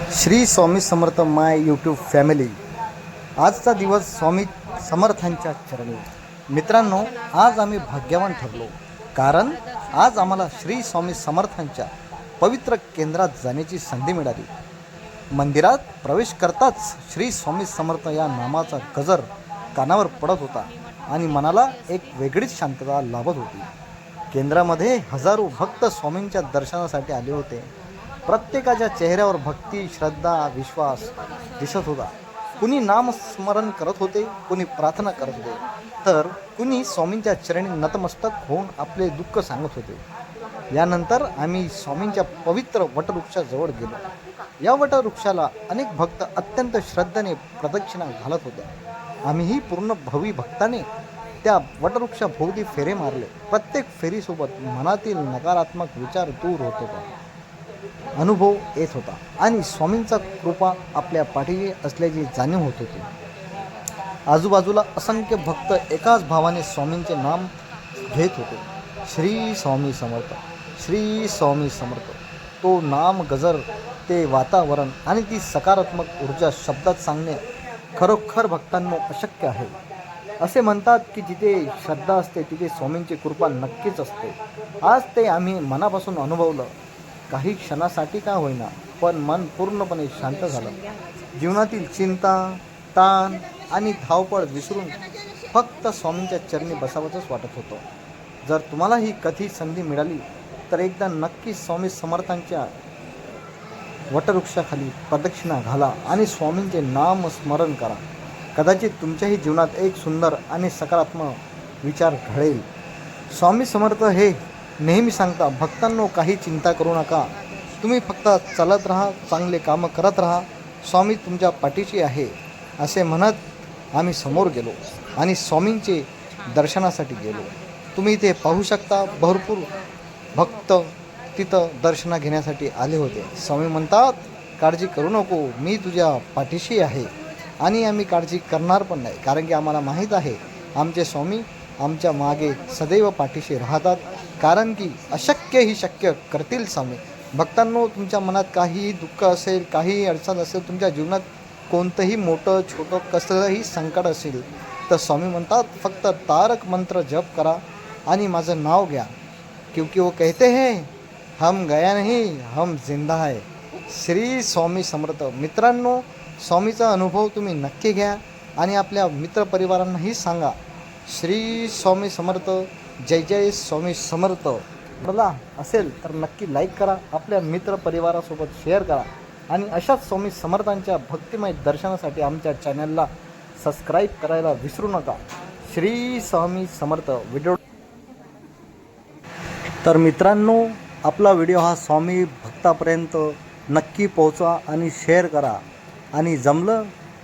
श्री स्वामी समर्थ माय YouTube family. आजचा दिवस स्वामी समर्थांच्या चरणी. मित्रांनो, आज आम्ही भाग्यवान ठरलो, कारण आज आम्हाला श्री स्वामी समर्थांच्या पवित्र केंद्रात जाण्याची संधी मिळाली. मंदिरात प्रवेश करताच श्री स्वामी समर्थ या नामाचा गजर कानावर पडत होता आणि मनाला एक वेगळीच शांतता लाभत होती. केंद्रामध्ये हजारो भक्त स्वामींच्या दर्शनासाठी आले होते. प्रत्येकाच्या चेहऱ्यावर भक्ती, श्रद्धा, विश्वास दिसत होता. कुणी नामस्मरण करत होते, कुणी प्रार्थना करत होते, तर कुणी स्वामींच्या चरणी नतमस्तक होऊन आपले दुःख सांगत होते. यानंतर आम्ही स्वामींच्या पवित्र वटवृक्षाजवळ गेलो. या वटवृक्षाला अनेक भक्त अत्यंत श्रद्धेने प्रदक्षिणा घालत होते. आम्हीही पूर्ण भवी भक्ताने त्या वटवृक्षाभोवती फेरे मारले. प्रत्येक फेरीसोबत मनातील नकारात्मक विचार दूर होत होता, अनुभव येत होता आणि स्वामींचा कृपा आपल्या पाठीशी असल्याची जाणीव होत होती. आजूबाजूला असंख्य भक्त एकाच भावाने स्वामींचे नाम घेत होते. श्री स्वामी समर्थ, श्री स्वामी समर्थ. तो नाम गजर, ते वातावरण आणि ती सकारात्मक ऊर्जा शब्दात सांगणे खरोखर भक्तांनो अशक्य आहे. असे म्हणतात की जिथे श्रद्धा असते तिथे स्वामींची कृपा नक्कीच असते. आज ते आम्ही मनापासून अनुभवलं. काही क्षणासाठी का होईना, पण मन पूर्णपणे शांत झालं. जीवनातील चिंता, ताण आणि धावपळ विसरून फक्त स्वामींच्या चरणी बसावंच वाटत होतं. जर तुम्हाला ही कधी संधी मिळाली तर एकदा नक्की स्वामी समर्थांच्या वटवृक्षाखाली प्रदक्षिणा घाला आणि स्वामींचे नाम स्मरण करा. कदाचित तुमच्याही जीवनात एक सुंदर आणि सकारात्मक विचार घडेल. स्वामी समर्थ हे नेहमी सांगता, भक्तांनो काही चिंता करू नका, तुम्ही फक्त चालत राहा, चांगले कामं करत राहा, स्वामी तुमच्या पाठीशी आहे. असे म्हणत आम्ही समोर गेलो आणि स्वामींचे दर्शनासाठी गेलो. तुम्ही इथे पाहू शकता, भरपूर भक्त तिथं दर्शना घेण्यासाठी आले होते. स्वामी म्हणतात, काळजी करू नको, मी तुझ्या पाठीशी आहे आणि आम्ही काळजी करणार पण नाही, कारण की आम्हाला माहीत आहे आमचे स्वामी आमच्या मागे सदैव पाठीशी राहतात, कारण की अशक्य ही शक्य करतील स्वामी. भक्तांनो, तुमच्या मनात काहीही दुःख असेल, काहीही अडचण असेल, तुमच्या जीवनात कोणतंही मोठं छोटं कसलंही संकट असेल, तर स्वामी म्हणतात फक्त तारक मंत्र जप करा आणि माझं नाव घ्या, क्योंकि वो कहते हैं हम गया नहीं, हम जिंदा है. श्री स्वामी समर्थ. मित्रांनो, स्वामीचा अनुभव तुम्ही नक्की घ्या आणि आपल्या मित्रपरिवारांनाही सांगा. श्री स्वामी समर्थ. जय जय स्वामी समर्थ. मला असेल तर नक्की लाईक करा, आपल्या मित्रपरिवारासोबत शेअर करा आणि अशाच स्वामी समर्थांच्या भक्तिमय दर्शनासाठी आमच्या चॅनलला सबस्क्राईब करायला विसरू नका. श्री स्वामी समर्थ. व्हिडिओ तर मित्रांनो, आपला व्हिडिओ हा स्वामी भक्तापर्यंत नक्की पोहोचवा आणि शेअर करा आणि जमलं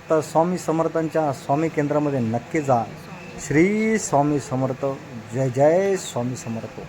तर स्वामी समर्थांच्या स्वामी केंद्रामध्ये नक्की जा. श्री स्वामी समर्थ. जय जय स्वामी समर्थ.